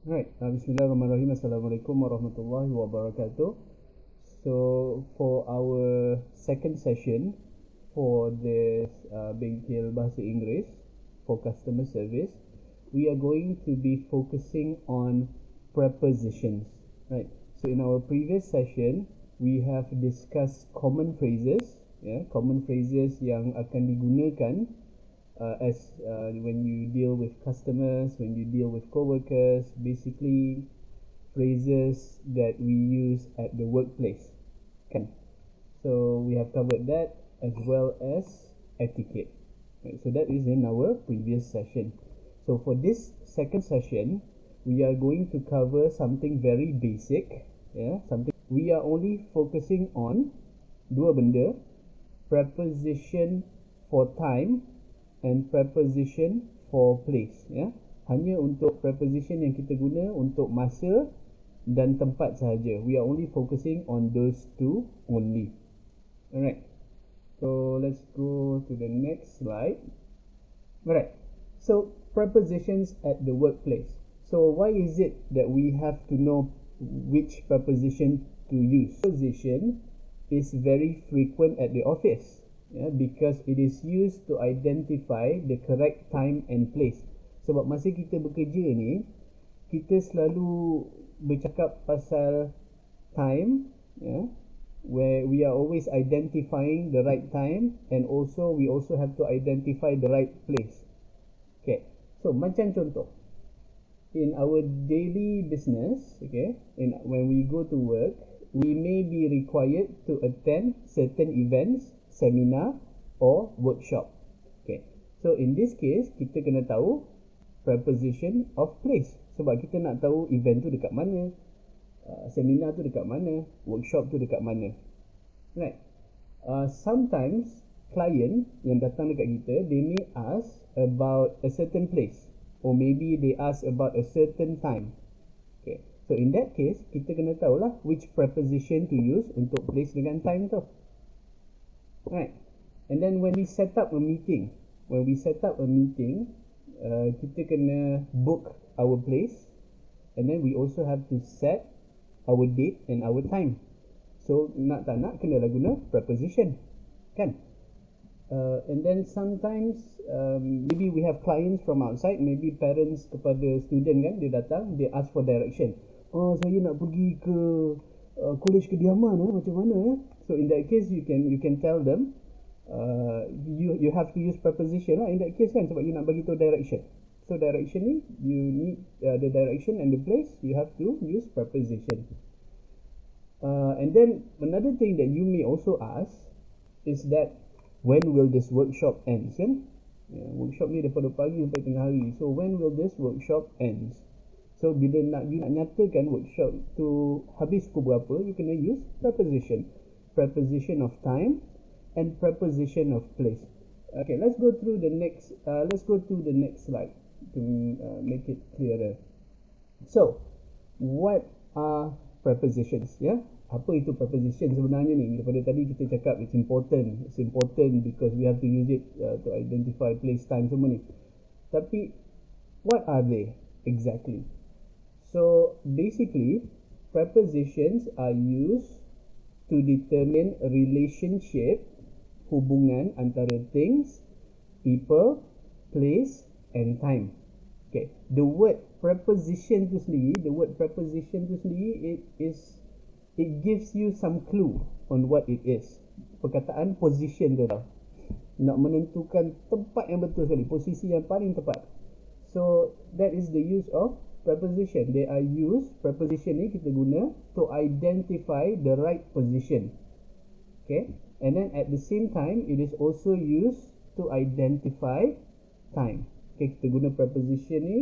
Right. Bismillahirrahmanirrahim. Assalamualaikum warahmatullahi wabarakatuh. So for our second session for this bengkel bahasa Inggeris for customer service, we are going to be focusing on prepositions. Right. So in our previous session, we have discussed common phrases, common phrases yang akan digunakan as when you deal with customers, when you deal with co-workers, basically phrases that we use at the workplace. Kan? So we have covered that as well as etiquette. Right, so that is in our previous session. So for this second session, we are going to cover something very basic. Something we are only focusing on dua benda, preposition for time and preposition for place. Hanya untuk preposition yang kita guna untuk masa dan tempat sahaja. We are only focusing on those two only. Alright, so let's go to the next slide. Alright, so prepositions at the workplace. So why is it that we have to know which preposition to use? Preposition is very frequent at the office. Because it is used to identify the correct time and place. Sebab masa kita bekerja ni, kita selalu bercakap pasal time, where we are always identifying the right time, and also we also have to identify the right place. Okay, so macam contoh, in our daily business, when we go to work, we may be required to attend certain events, seminar or workshop. Okay, so in this case kita kena tahu preposition of place, sebab kita nak tahu event tu dekat mana, seminar tu dekat mana, workshop tu dekat mana. Right. Sometimes client yang datang dekat kita, they may ask about a certain place, or maybe they ask about a certain time. Okay, so in that case kita kena tahulah which preposition to use untuk place dengan time tu. Right. And then when we set up a meeting, kita kena book our place, and then we also have to set our date and our time. So nak tak nak kena guna preposition, kan? And then sometimes maybe we have clients from outside, maybe parents kepada student kan, dia datang, they ask for direction. Oh, saya nak pergi ke college kediaman, macam mana? So in that case you can tell them you have to use preposition lah in that case kan, sebab you nak bagi tahu direction. So direction ni, you need the direction and the place, you have to use preposition. And then another thing that you may also ask is that when will this workshop ends, kan? Workshop ni daripada pagi sampai tengah hari. So when will this workshop ends? So bila you nak nyatakan workshop tu habis pukul berapa, you kena use preposition. Preposition of time and preposition of place. Okay, let's go to the next slide to make it clearer. So what are prepositions? Apa itu preposition sebenarnya ni? Daripada tadi kita cakap it's important because we have to use it to identify place, time, semua ni. Tapi what are they exactly? So basically prepositions are used to determine a relationship, hubungan antara things, people, place and time. Okay, the word preposition tu sendiri, it gives you some clue on what it is. Perkataan position tu tau, nak menentukan tempat yang betul sekali, posisi yang paling tepat. So that is the use of preposition. They are used, preposition ni kita guna to identify the right position. Okay, and then at the same time it is also used to identify time. Okay, kita guna preposition ni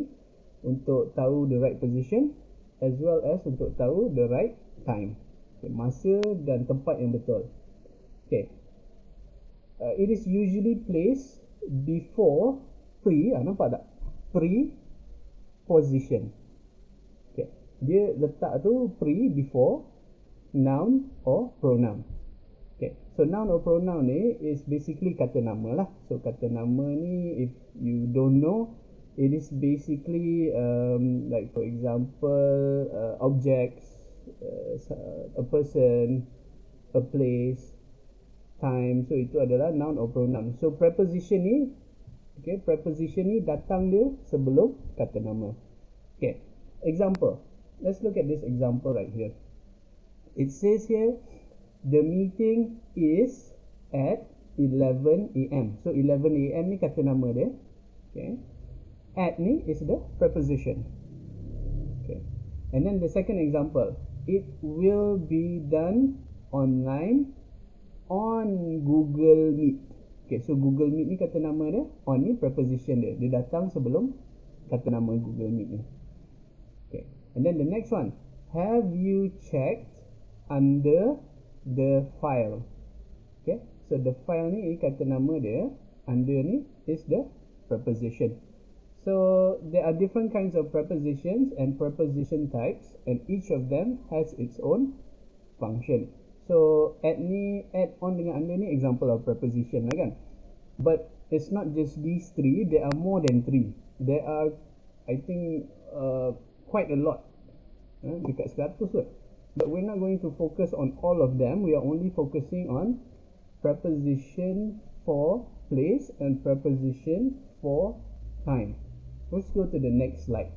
untuk tahu the right position as well as untuk tahu the right time. Okay, masa dan tempat yang betul. Okay, it is usually placed before nampak tak? Preposition. Okay, dia letak tu before noun or pronoun. Okay, so noun or pronoun ni is basically kata nama lah. So kata nama ni, if you don't know, It is basically like, for example, objects, a person, a place, time. So itu adalah noun or pronoun. So preposition ni, okay, preposition ni datang dia sebelum kata nama. Okay, example. Let's look at this example right here. It says here, the meeting is at 11 a.m. So 11 a.m. ni kata nama dia. Okay. At ni is the preposition. Okay. And then the second example, it will be done online on Google Meet. Okay, so Google Meet ni kata nama dia, on ni preposition dia. Dia datang sebelum kata nama Google Meet ni. Okay. And then the next one, have you checked under the file? Okay, so the file ni kata nama dia, under ni is the preposition. So there are different kinds of prepositions and preposition types, and each of them has its own function. So add ni, add on dengan under ni example of preposition lah kan. But it's not just these three, there are more than three. There are, I think, quite a lot, dekat 100 kot. But we're not going to focus on all of them. We are only focusing on preposition for place and preposition for time. Let's go to the next slide.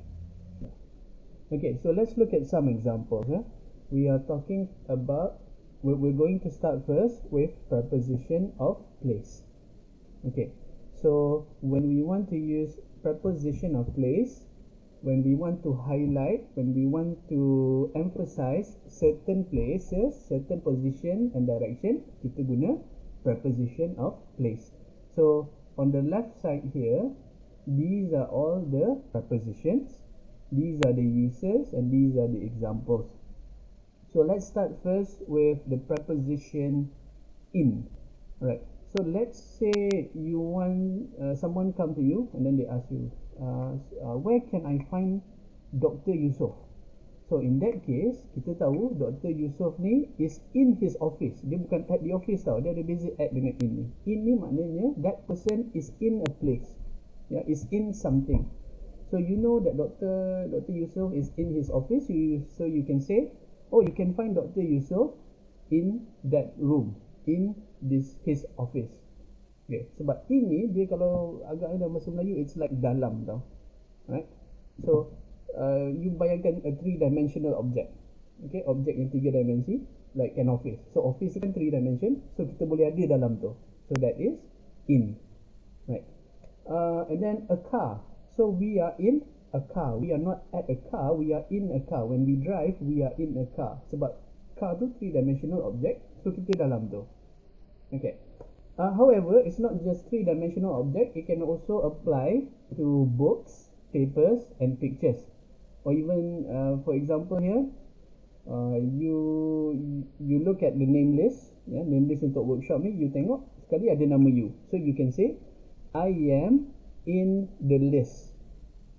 Okay, so let's look at some examples. We are talking about, we're going to start first with preposition of place. Okay, so when we want to use preposition of place, when we want to highlight, when we want to emphasize certain places, certain position and direction, kita guna preposition of place. So on the left side here, these are all the prepositions, these are the uses, and these are the examples. So let's start first with the preposition in. Alright, so let's say you want someone come to you and then they ask you, where can I find Dr. Yusof? So in that case, kita tahu Dr. Yusof ni is in his office. Dia bukan at the office tau. Dia ada beza at dengan in ni. In ni maknanya that person is in a place. Yeah, is in something. So you know that Dr. Yusof is in his office. So you can say, oh, you can find Dr. Yusof in that room, in his office. Okay, sebab ini dia kalau agak dalam bahasa Melayu, it's like dalam tau. Right? So you bayangkan a three-dimensional object. Okay, objek yang 3 dimensi, like an office. So office kan 3 dimension, so kita boleh ada dalam tu. So that is in. Right. And then a car. So we are in a car. We are not at a car, we are in a car. When we drive, we are in a car. Sebab car tu 3-dimensional object, so kita dalam tu. Okay. However, it's not just 3-dimensional object. It can also apply to books, papers, and pictures. Or even, for example here, you look at the name list. Name list untuk workshop ni, you tengok sekali ada nama you. So you can say, I am in the list.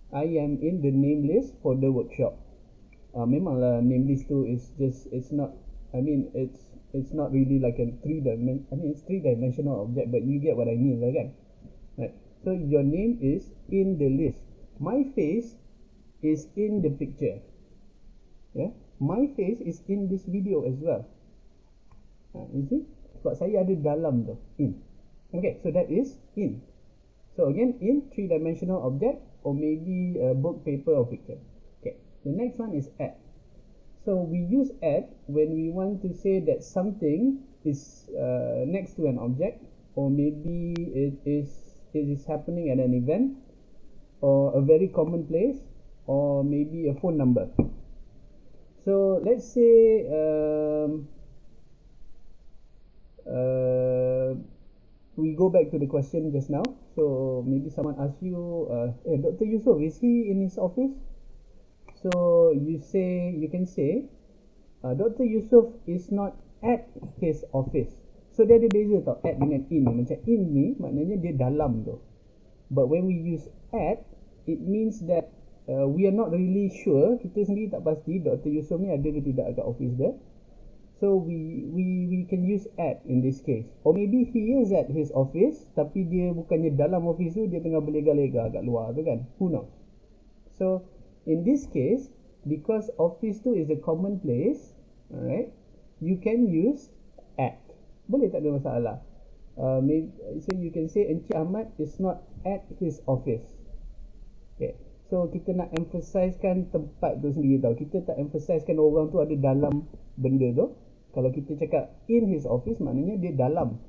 I am in the name list for the workshop. Memanglah name list tu is just, it's not, I mean, it's not really like a it's 3-dimensional object, but you get what I mean lah kan. Right. So your name is in the list. My face is in the picture. Yeah, my face is in this video as well. You see, sebab saya ada dalam tu, in. Okay, so that is in. So again, in 3-dimensional object, or maybe a book, paper, or picture. Okay, the next one is at. So we use at when we want to say that something is next to an object, or maybe it is happening at an event, or a very common place, or maybe a phone number. So let's say we go back to the question just now. So maybe someone asks you, Dr. Yusof, is he in his office? So you can say, Dr. Yusof is not at his office. So dia ada beza tau, at dengan in. Macam in ni maknanya dia dalam tu. But when we use at, it means that we are not really sure, kita sendiri tak pasti Dr. Yusof ni ada ke tidak kat office dia. So we can use at in this case. Or maybe he is at his office, tapi dia bukannya dalam office tu, dia tengah berlega-lega kat luar tu kan. Who knows? So in this case, because office tu is a common place, alright, you can use at. Boleh, tak ada masalah. Maybe, so you can say Encik Ahmad is not at his office. Okay. So kita nak emphasizekan tempat tu sendiri tau. Kita tak emphasizekan orang tu ada dalam benda tu. Kalau kita cakap in his office, maknanya dia dalam.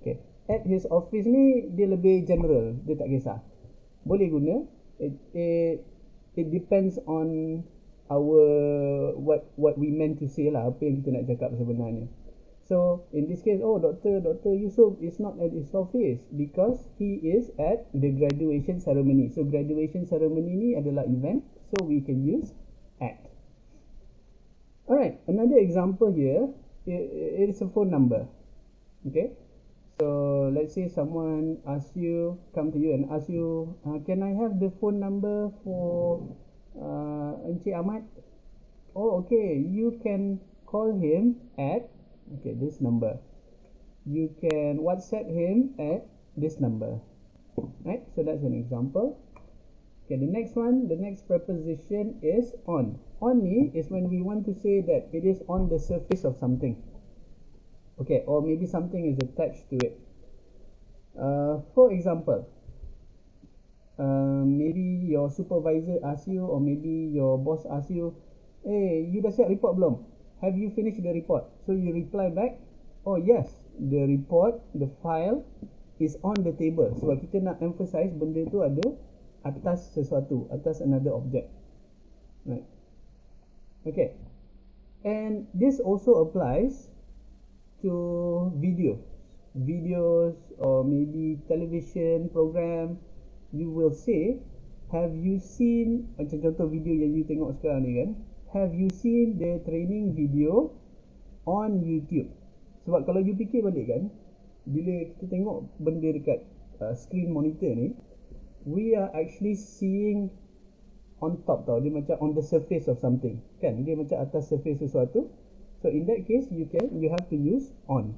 Okay. At his office ni dia lebih general, dia tak kisah. Boleh guna. It depends on our what we meant to say lah, apa yang kita nak cakap sebenarnya. So in this case, Dr. Yusuf is not at his office because he is at the graduation ceremony. So graduation ceremony ni adalah event, so we can use at. Alright, another example here, it is a phone number. Okay, so let's say someone come to you and ask you, can I have the phone number for Encik Ahmad? Oh, okay, you can call him at this number. You can WhatsApp him at this number. Right, so that's an example. Okay, the next preposition is on. On ni is when we want to say that it is on the surface of something. Okay, or maybe something is attached to it. For example, maybe your supervisor asks you, or maybe your boss asks you, hey, you dah siap report belum? Have you finished the report? So you reply back, oh yes, the report, the file is on the table. Sebab kita nak emphasize benda tu ada atas sesuatu, atas another object. Right. Okay. And this also applies to videos or maybe television program. You will say, have you seen, macam contoh video yang you tengok sekarang ni kan, have you seen the training video on YouTube? Sebab kalau you fikir balik kan, bila kita tengok benda dekat screen monitor ni, we are actually seeing on top tau. Dia macam on the surface of something kan, dia macam atas surface sesuatu. So in that case, you have to use on.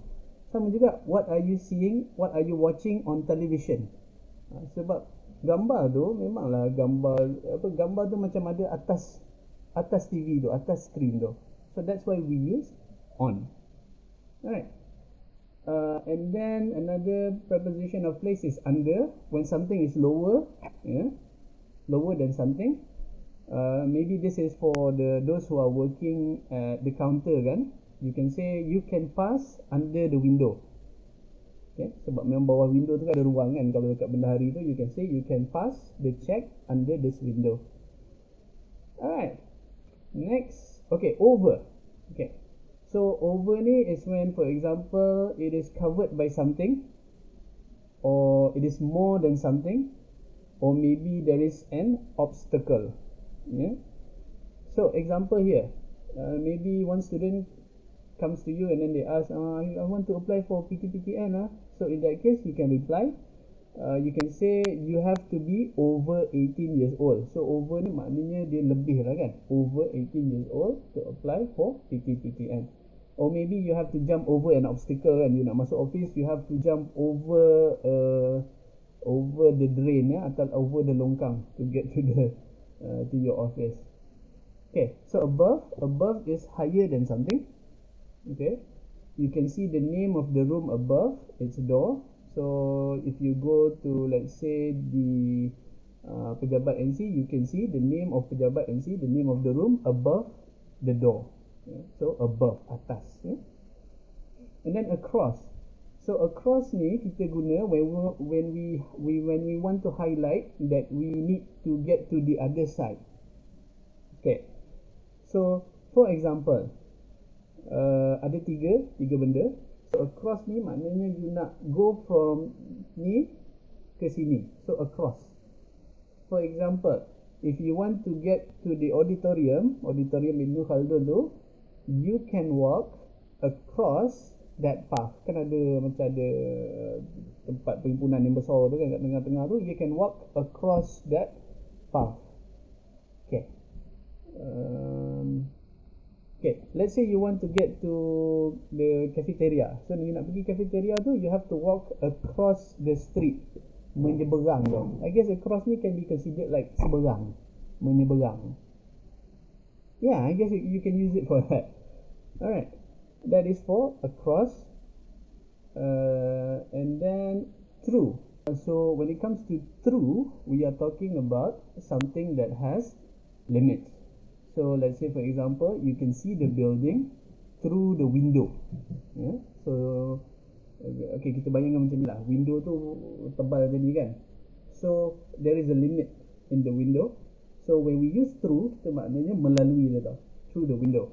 Sama juga, what are you seeing, what are you watching on television? Sebab gambar tu memanglah gambar tu macam ada atas TV tu, atas screen tu. So that's why we use on. Alright. And then another preposition of place is under, when something is lower, lower than something. Maybe this is for those who are working at the counter kan. You can say you can pass under the window. Okay, sebab memang bawah window tu kan ada ruang kan. Kalau dekat bendahari tu, you can say you can pass the check under this window. Alright. Next, okay, over. Okay, so over ni is when, for example, it is covered by something, or it is more than something, or maybe there is an obstacle. Yeah. So example here, maybe one student comes to you and then they ask, I want to apply for PTPTN. So in that case, you can reply. You can say you have to be over 18 years old. So over ni maknanya dia lebih lah kan, over 18 years old to apply for PTPTN. Or maybe you have to jump over an obstacle kan. You nak masuk office, you have to jump over the drain atau over the longkang to get to your office. Okay, so above is higher than something. Okay, you can see the name of the room above, it's door. So if you go to, let's say, the pejabat NC, you can see the name of pejabat NC, the name of the room above the door. Yeah. So above, atas. Yeah. And then across. So across ni kita guna when we want to highlight that we need to get to the other side. Okay. So for example, ada tiga benda. So across ni maknanya you nak go from ni ke sini. So across. For example, if you want to get to the auditorium Ibn Khaldun tu, you can walk across that path. Kan macam ada tempat perhimpunan yang besar tu kan kat tengah-tengah tu, you can walk across that path. Okay. Okay, let's say you want to get to the cafeteria. So you nak pergi cafeteria tu, you have to walk across the street. Menyeberang tau. I guess across ni can be considered like seberang. Menyeberang. Yeah, I guess you can use it for that. Alright, that is for across. And then through. So when it comes to through, we are talking about something that has limits. So let's say for example, you can see the building through the window. Yeah? So okay, kita bayangkan macam ni lah. Window tu tebal tadi kan. So there is a limit in the window. So when we use through, kita maknanya melalui dia tau. Through the window.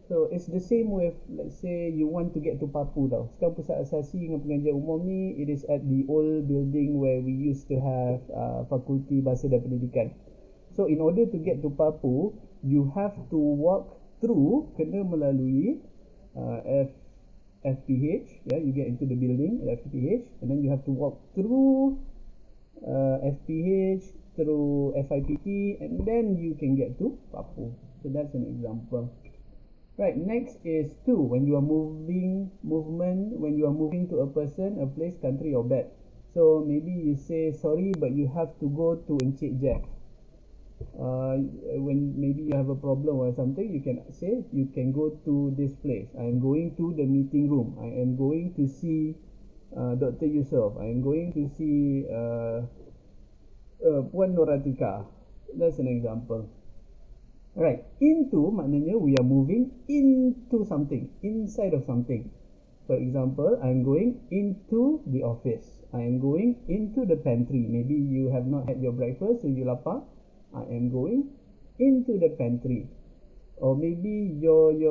So it's the same with, let's say you want to get to Papu tau. Sekarang pusat asasi dengan pengajian umum ni, it is at the old building where we used to have fakulti bahasa dan pendidikan. So in order to get to Papu, you have to walk through, kena melalui FPH, yeah, you get into the building at FPH, and then you have to walk through FPH, through FIPT, and then you can get to Papu. So that's an example. Right, next is to, when you are moving to a person, a place, country or bed. So maybe you say, sorry, but you have to go to Encik Jack. When maybe you have a problem or something, you can say, you can go to this place. I am going to the meeting room. I am going to see Dr. Yusof. I am going to see Puan Noratika. That's an example. Right, into maknanya we are moving into something, inside of something. For example, I am going into the office. I am going into the pantry. Maybe you have not had your breakfast, so you lapar. I am going into the pantry. Or maybe the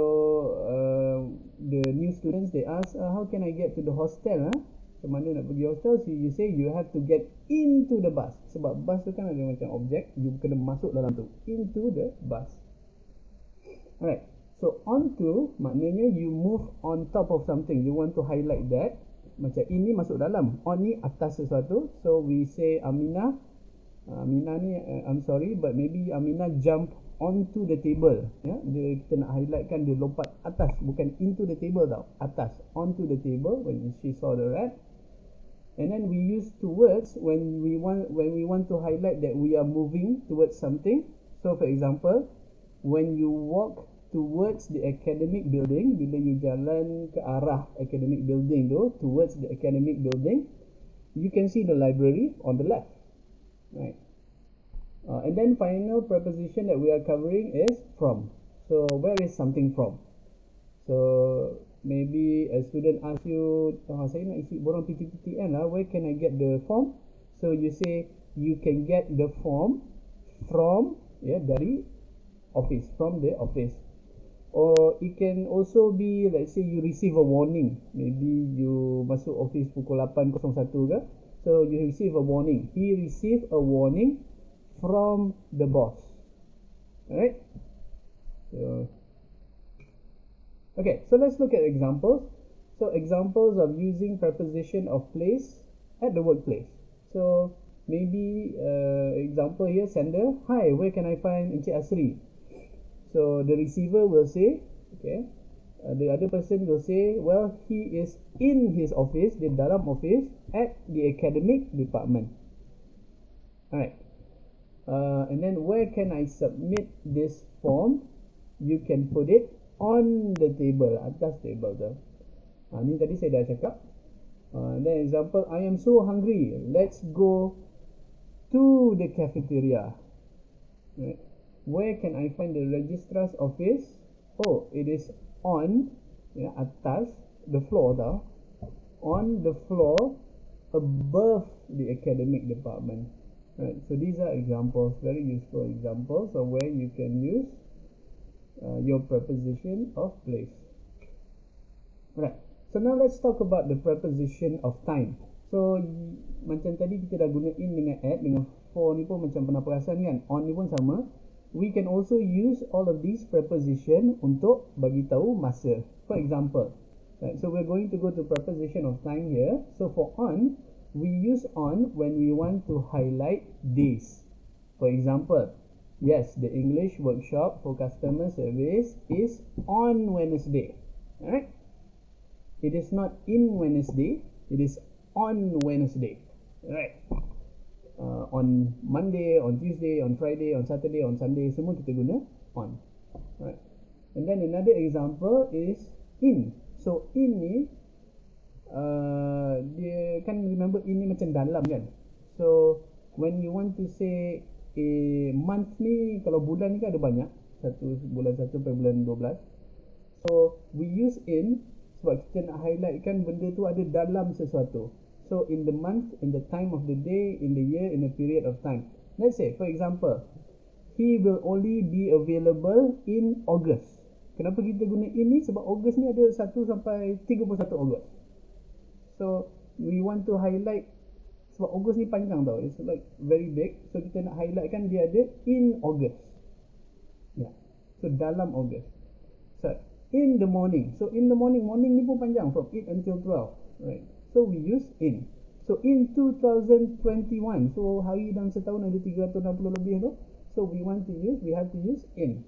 new students, they ask, how can I get to the hostel? Macam mana nak pergi hostel? So you say you have to get into the bus. Sebab bus tu kan ada macam objek, you kena masuk dalam tu. Into the bus. Alright, so onto maknanya you move on top of something. You want to highlight that. Macam ini masuk dalam. On ni atas sesuatu. So we say Aminah ni, I'm sorry, but maybe Aminah jump onto the table. Ya, kita nak highlightkan dia lompat atas, bukan into the table tau. Atas, onto the table when she saw the rat. And then we use towards when we want to highlight that we are moving towards something. So for example, when you walk towards the academic building, bila you jalan ke arah academic building tu, towards the academic building, you can see the library on the left, right? And then final preposition that we are covering is from. So where is something from? So maybe a student asks you, saya nak isi borang PTPTN lah, where can I get the form? So you say you can get the form from, dari office, from the office. Or it can also be, let's say you receive a warning. Maybe you masuk office pukul 8.01 ke. So you receive a warning. He received a warning from the boss. Alright? Okay, so let's look at examples. So examples of using preposition of place at the workplace. So maybe example here, sender, hi, where can I find Encik Asri? So the receiver will say, okay, the other person will say, well, he is in his office, di dalam office, at the academic department. Alright. And then where can I submit this form? You can put it on the table, atas table tu. Ni tadi saya dah cakap. Then example, I am so hungry. Let's go to the cafeteria. Right. Where can I find the registrar's office? Oh, it is on, atas, the floor tau. On the floor above the academic department. Right. So these are examples, very useful examples of where you can use your preposition of place. Right. So now let's talk about the preposition of time. So macam tadi kita dah guna in dengan at, dengan for ni pun macam pernah perasan kan. On ni pun sama. We can also use all of these preposition untuk bagi tahu masa. For example, right, so we're going to go to preposition of time here. So for on, we use on when we want to highlight days. For example, Yes, the English workshop for customer service is on Wednesday. Alright? It is not in Wednesday, it is on Wednesday. Alright? On Monday, on Tuesday, on Friday, on Saturday, on Sunday, semua kita guna on. Alright? And then another example is in. So in ni, dia kan, remember in ni macam dalam kan. So when you want to say a month ni, kalau bulan ni kan ada banyak, bulan 1 sampai bulan 12. So we use in sebab kita nak highlightkan benda tu ada dalam sesuatu. So in the month, in the time of the day, in the year, in a period of time. Let's say for example, he will only be available in August. Kenapa kita guna in ni? Sebab August ni ada 1 sampai 31 August. So we want to highlight, sebab August ni panjang tau, it's like very big. So kita nak highlight kan dia ada in August. Yeah. So dalam August. So in the morning. So in the morning, morning ni pun panjang, from 8 until 12. Right. So we use in. So in 2021. So hari dalam setahun ada 360 lebih tu. So we have to use in.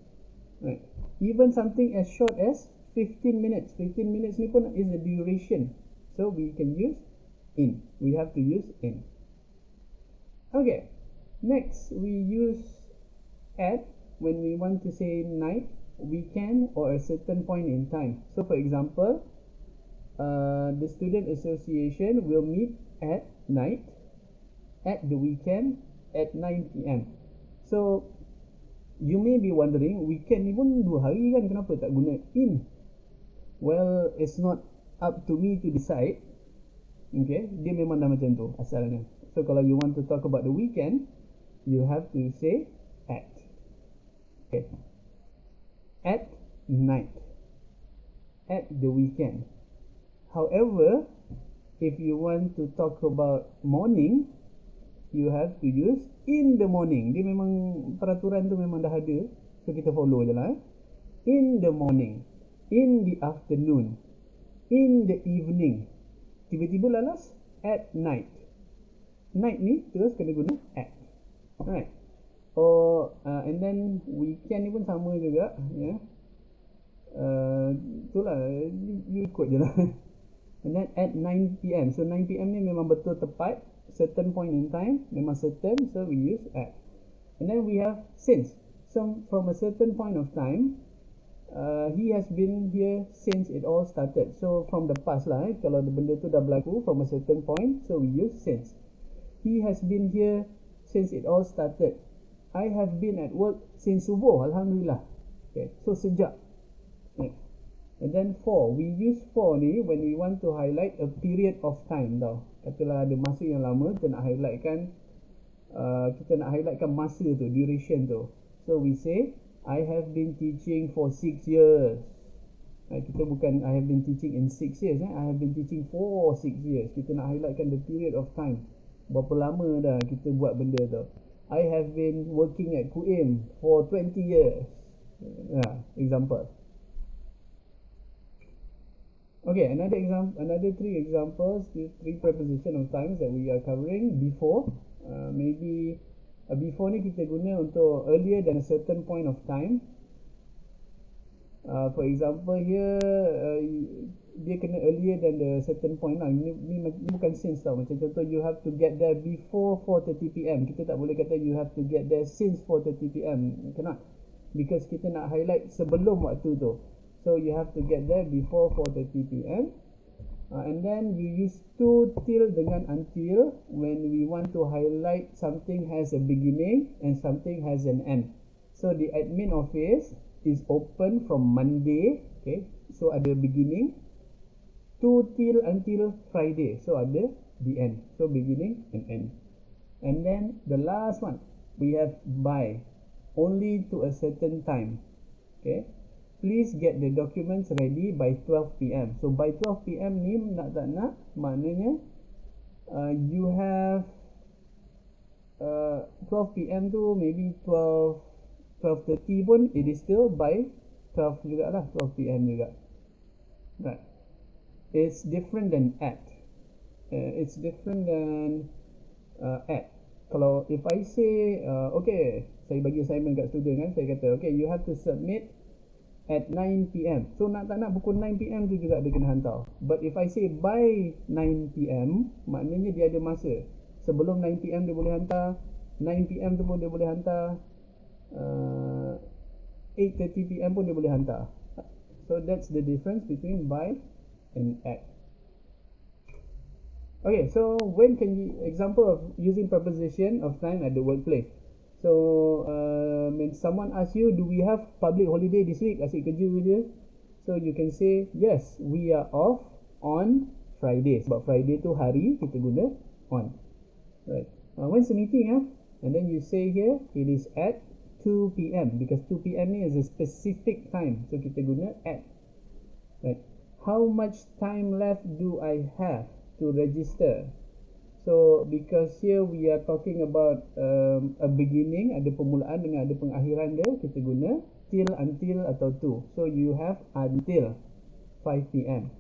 Right. Even something as short as 15 minutes. 15 minutes ni pun is the duration. So we can use in. We have to use in. Okay. Next, we use at when we want to say night, weekend, or a certain point in time. So for example, the student association will meet at night, at the weekend, at 9 PM. So you may be wondering, weekend ni pun 2 hari kan, kenapa tak guna in? Well, it's not up to me to decide. Okay, dia memang dah macam tu asalnya. So kalau you want to talk about the weekend, you have to say at. Okay, at night, at the weekend. However, if you want to talk about morning, you have to use in the morning. Dia memang, peraturan tu memang dah ada, so kita follow je lah. In the morning, in the afternoon, in the evening. Tiba-tiba lalas at night. Night ni terus kena guna at. Alright. And then weekend ni pun sama juga, ya. Itulah, you ikut je lah. And then at 9 PM. So 9 PM ni memang betul tepat, certain point in time, memang certain, so we use at. And then we have since. So from a certain point of time, he has been here since it all started. So from the past lah, kalau benda tu dah berlaku from a certain point, so we use since. He has been here since it all started. I have been at work since subuh, Alhamdulillah. Okay, so sejak. Okay. And then for, we use for ni when we want to highlight a period of time tau. Katalah ada masa yang lama, kita nak highlightkan masa tu, duration tu. So we say, I have been teaching for 6 years. Kita bukan I have been teaching in 6 years. I have been teaching for 6 years. Kita nak highlightkan the period of time. Berapa lama dah kita buat benda tu. I have been working at QM for 20 years. Example. Okay, another 3 examples, 3 preposition of times that we are covering. Before, maybe before ni kita guna untuk earlier than a certain point of time. For example here, dia kena earlier than the certain point lah. Ni bukan since tau. Macam contoh, you have to get there before 4:30 PM. Kita tak boleh kata you have to get there since 4:30 PM. Cannot. Because kita nak highlight sebelum waktu tu. So you have to get there before 4:30 PM. And then you use to, till dengan until when we want to highlight something has a beginning and something has an end. So the admin office is open from Monday, okay, so ada beginning, to till until Friday, so ada the end. So beginning and end. And then the last one, we have by, only to a certain time. Okay, please get the documents ready by 12 PM. So by 12 PM ni nak tak nak, maknanya you have 12 PM tu maybe 12:30 pun it is still by 12 jugalah, 12 PM juga. Right. It's different than at. It's different than at. Kalau if I say okay, saya bagi assignment kat student kan, saya kata okay, you have to submit at 9 PM. So nak tak nak pukul 9 PM tu juga dia kena hantar. But if I say by 9 PM, maknanya dia ada masa. Sebelum 9 PM dia boleh hantar, 9 PM tu pun dia boleh hantar, 8:30 PM pun dia boleh hantar. So that's the difference between by and at. Okay, so when can you, example of using preposition of time at the workplace. So when someone asks you, do we have public holiday this week? Asyik kerja je. So you can say, yes, we are off on Friday. Sebab Friday tu hari, kita guna on. Right. When's the meeting? And then you say here, it is at 2 PM. Because 2 PM ni is a specific time. So kita guna at. Right. How much time left do I have to register? So because here we are talking about a beginning, ada permulaan dengan ada pengakhiran dia, kita guna till, until atau to. So you have until 5 PM.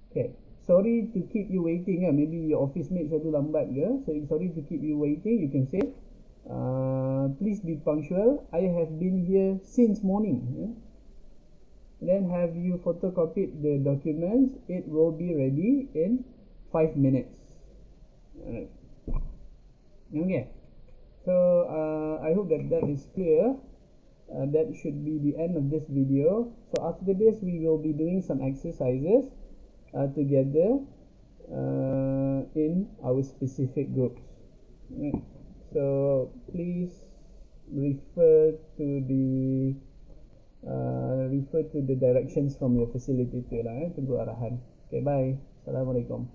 Okay, sorry to keep you waiting. Maybe your office mate satu lambat ke, so sorry to keep you waiting. You can say please be punctual, I have been here since morning. Then have you photocopied the documents? It will be ready in 5 minutes. Alright. Okay. So I hope that is clear. That should be the end of this video. So after this we will be doing some exercises together in our specific groups. Right. So please refer to the directions from your facilitator lah. Tunggu arahan. Okay, bye. Assalamualaikum.